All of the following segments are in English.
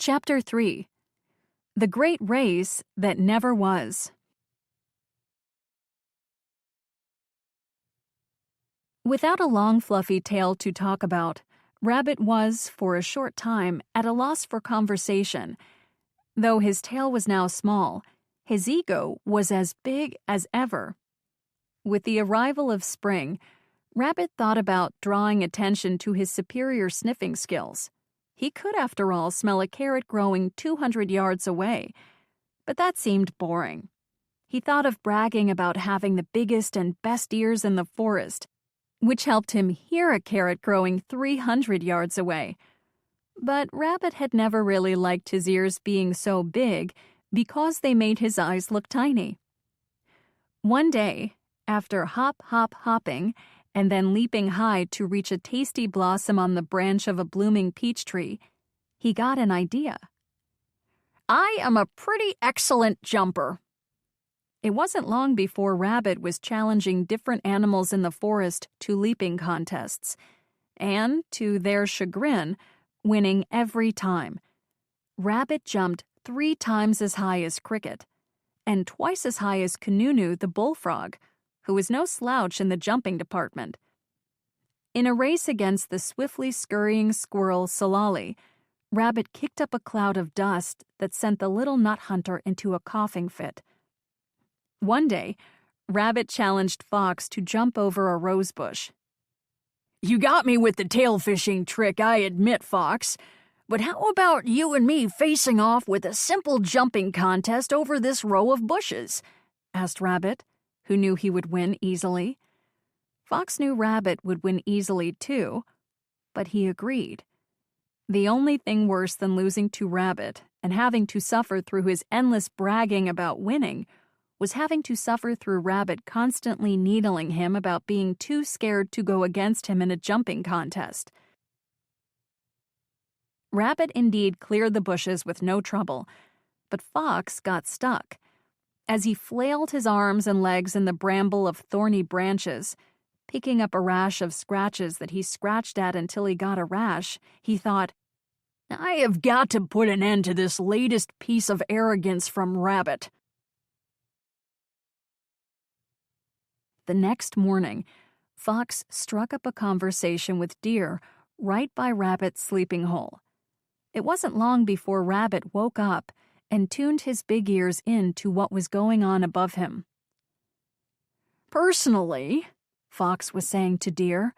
Chapter 3. The Great Race That Never Was. Without a long fluffy tail to talk about, Rabbit was, for a short time, at a loss for conversation. Though his tail was now small, his ego was as big as ever. With the arrival of spring, Rabbit thought about drawing attention to his superior sniffing skills. He could, after all, smell a carrot growing 200 yards away. But that seemed boring. He thought of bragging about having the biggest and best ears in the forest, which helped him hear a carrot growing 300 yards away. But Rabbit had never really liked his ears being so big because they made his eyes look tiny. One day, after hopping, and then leaping high to reach a tasty blossom on the branch of a blooming peach tree, he got an idea. "I am a pretty excellent jumper." It wasn't long before Rabbit was challenging different animals in the forest to leaping contests, and, to their chagrin, winning every time. Rabbit jumped 3 times as high as Cricket, and twice as high as Kanunu the bullfrog, who was no slouch in the jumping department. In a race against the swiftly scurrying squirrel Solali, Rabbit kicked up a cloud of dust that sent the little nut hunter into a coughing fit. One day, Rabbit challenged Fox to jump over a rose bush. "You got me with the tail fishing trick, I admit, Fox. But how about you and me facing off with a simple jumping contest over this row of bushes?" asked Rabbit, who knew he would win easily. Fox knew Rabbit would win easily too, but he agreed. The only thing worse than losing to Rabbit and having to suffer through his endless bragging about winning was having to suffer through Rabbit constantly needling him about being too scared to go against him in a jumping contest. Rabbit indeed cleared the bushes with no trouble, but Fox got stuck. As he flailed his arms and legs in the bramble of thorny branches, picking up a rash of scratches that he scratched at until he got a rash, he thought, "I have got to put an end to this latest piece of arrogance from Rabbit." The next morning, Fox struck up a conversation with Deer right by Rabbit's sleeping hole. It wasn't long before Rabbit woke up and tuned his big ears in to what was going on above him. "Personally," Fox was saying to Deer,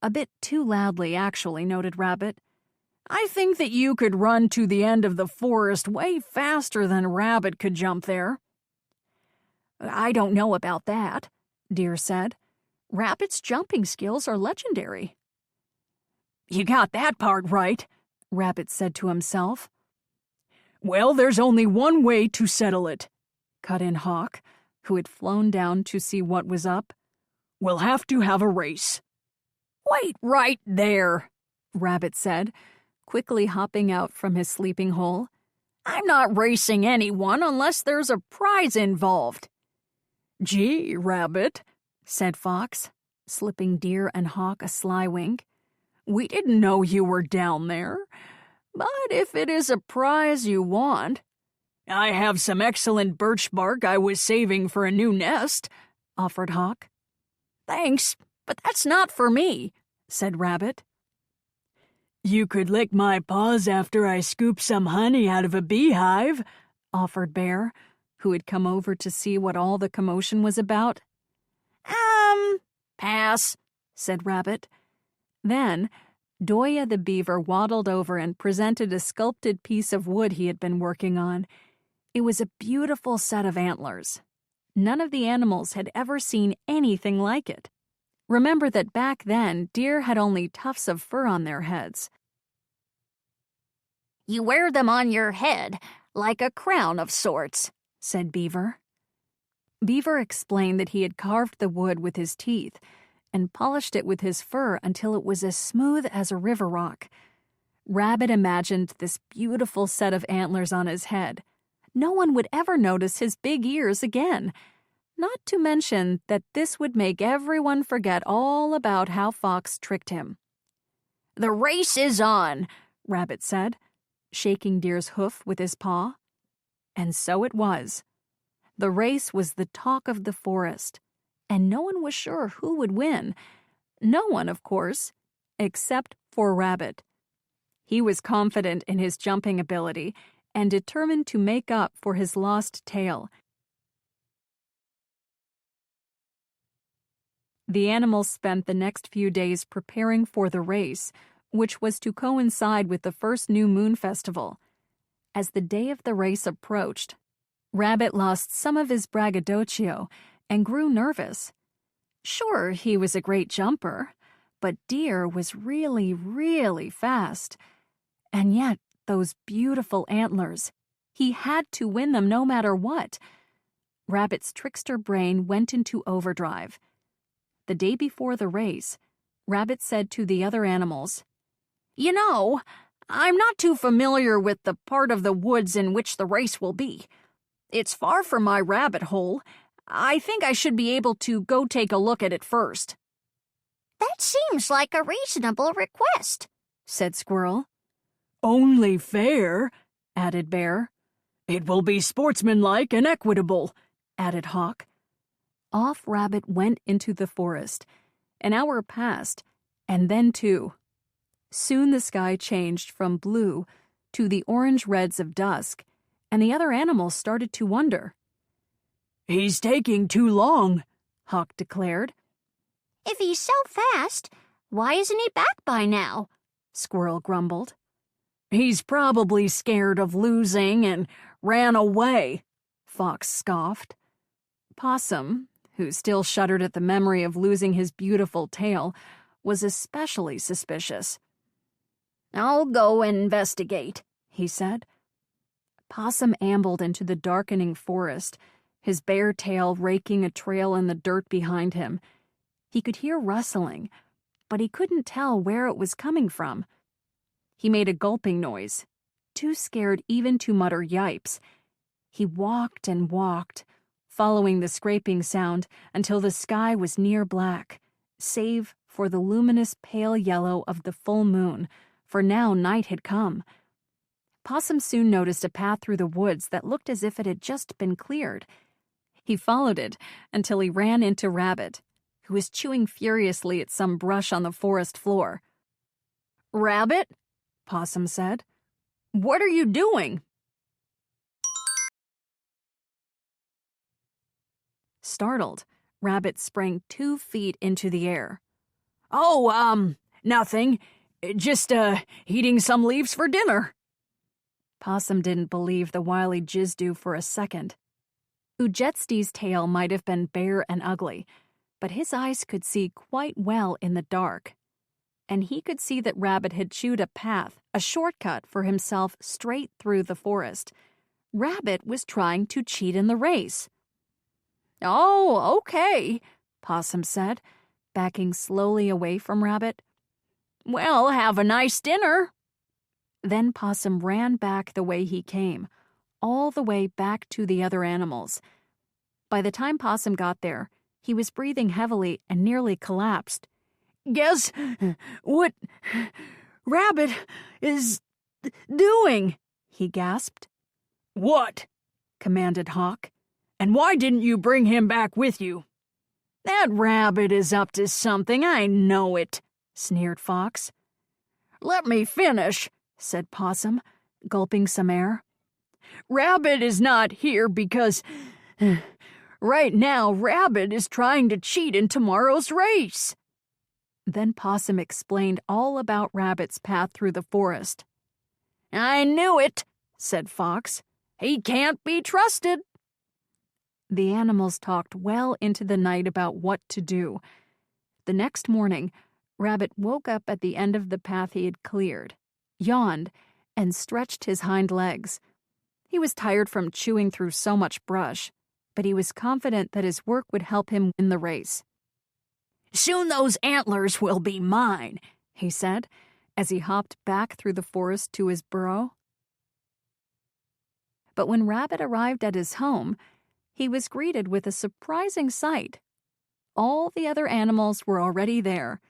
a bit too loudly actually, noted Rabbit, "I think that you could run to the end of the forest way faster than Rabbit could jump there." "I don't know about that," Deer said. "Rabbit's jumping skills are legendary." "You got that part right," Rabbit said to himself. "Well, there's only one way to settle it," cut in Hawk, who had flown down to see what was up. "We'll have to have a race." "Wait right there," Rabbit said, quickly hopping out from his sleeping hole. "I'm not racing anyone unless there's a prize involved." "Gee, Rabbit," said Fox, slipping Deer and Hawk a sly wink. "We didn't know you were down there. But if it is a prize you want—" "I have some excellent birch bark I was saving for a new nest," offered Hawk. "Thanks, but that's not for me," said Rabbit. "You could lick my paws after I scoop some honey out of a beehive," offered Bear, who had come over to see what all the commotion was about. Pass," said Rabbit. Then Doya the beaver waddled over and presented a sculpted piece of wood he had been working on. It was a beautiful set of antlers. None of the animals had ever seen anything like it. Remember that back then, deer had only tufts of fur on their heads. "You wear them on your head, like a crown of sorts," said Beaver. Beaver explained that he had carved the wood with his teeth and polished it with his fur until it was as smooth as a river rock. Rabbit imagined this beautiful set of antlers on his head. No one would ever notice his big ears again. Not to mention that this would make everyone forget all about how Fox tricked him. "The race is on," Rabbit said. shaking Deer's hoof with his paw. And so it was. The race was the talk of the forest, and no one was sure who would win. No one, of course, except for Rabbit. He was confident in his jumping ability and determined to make up for his lost tail. The animals spent the next few days preparing for the race, which was to coincide with the first new moon festival. As the day of the race approached, Rabbit lost some of his braggadocio and grew nervous. Sure, he was a great jumper, but Deer was really, really fast. And yet, those beautiful antlers, he had to win them no matter what. Rabbit's trickster brain went into overdrive. The day before the race, Rabbit said to the other animals, "You know, I'm not too familiar with the part of the woods in which the race will be. It's far from my rabbit hole. I think I should be able to go take a look at it first." "That seems like a reasonable request," said Squirrel. "Only fair," added Bear. "It will be sportsmanlike and equitable," added Hawk. Off Rabbit went into the forest. An hour passed, and then two. Soon the sky changed from blue to the orange-reds of dusk, and the other animals started to wonder. "He's taking too long," Hawk declared. "If he's so fast, why isn't he back by now?" Squirrel grumbled. "He's probably scared of losing and ran away," Fox scoffed. Possum, who still shuddered at the memory of losing his beautiful tail, was especially suspicious. "I'll go and investigate," he said. Possum ambled into the darkening forest, his bare tail raking a trail in the dirt behind him. He could hear rustling, but he couldn't tell where it was coming from. He made a gulping noise, too scared even to mutter yipes. He walked and walked, following the scraping sound until the sky was near black, save for the luminous pale yellow of the full moon, for now night had come. Possum soon noticed a path through the woods that looked as if it had just been cleared. He followed it until he ran into Rabbit, who was chewing furiously at some brush on the forest floor. "Rabbit," Possum said, "what are you doing?" Startled, Rabbit sprang 2 feet into the air. "Oh, nothing. Just, eating some leaves for dinner." Possum didn't believe the wily Jizdu for a second. Ujetsti's tail might have been bare and ugly, but his eyes could see quite well in the dark. And he could see that Rabbit had chewed a path, a shortcut for himself straight through the forest. Rabbit was trying to cheat in the race. "Oh, okay," Possum said, backing slowly away from Rabbit. "Well, have a nice dinner." Then Possum ran back the way he came, all the way back to the other animals. By the time Possum got there, he was breathing heavily and nearly collapsed. "Guess what Rabbit is doing?" he gasped. "What?" commanded Hawk. "And why didn't you bring him back with you?" "That Rabbit is up to something, I know it," sneered Fox. "Let me finish," said Possum, gulping some air. "Rabbit is not here because right now Rabbit is trying to cheat in tomorrow's race." Then Possum explained all about Rabbit's path through the forest. "I knew it," said Fox. "He can't be trusted." The animals talked well into the night about what to do. The next morning, Rabbit woke up at the end of the path he had cleared, yawned, and stretched his hind legs. He was tired from chewing through so much brush, but he was confident that his work would help him win the race. "Soon those antlers will be mine," he said, as he hopped back through the forest to his burrow. But when Rabbit arrived at his home, he was greeted with a surprising sight. All the other animals were already there,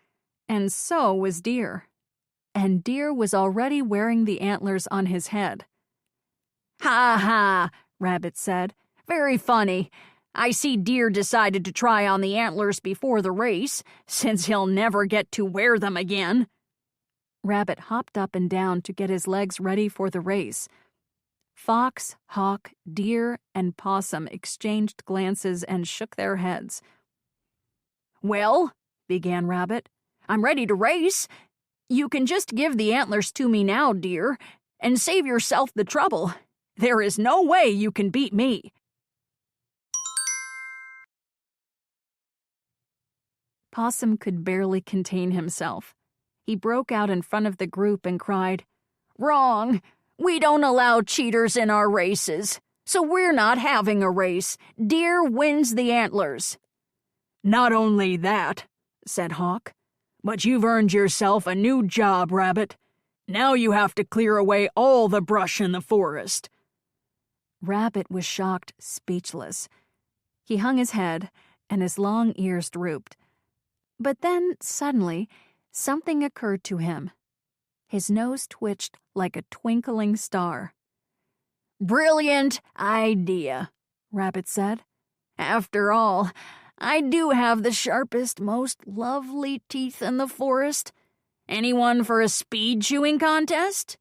and so was Deer. and Deer was already wearing the antlers on his head. "Ha ha," Rabbit said. "Very funny. I see Deer decided to try on the antlers before the race, since he'll never get to wear them again." Rabbit hopped up and down to get his legs ready for the race. Fox, Hawk, Deer, and Possum exchanged glances and shook their heads. "Well," began Rabbit, "I'm ready to race. You can just give the antlers to me now, Deer, and save yourself the trouble. There is no way you can beat me." Possum could barely contain himself. He broke out in front of the group and cried, "Wrong! We don't allow cheaters in our races, so we're not having a race. Deer wins the antlers." "Not only that," said Hawk, "but you've earned yourself a new job, Rabbit. Now you have to clear away all the brush in the forest." Rabbit was shocked, speechless. He hung his head, and his long ears drooped. But then, suddenly, something occurred to him. His nose twitched like a twinkling star. "Brilliant idea," Rabbit said. "After all, I do have the sharpest, most lovely teeth in the forest. Anyone for a speed chewing contest?"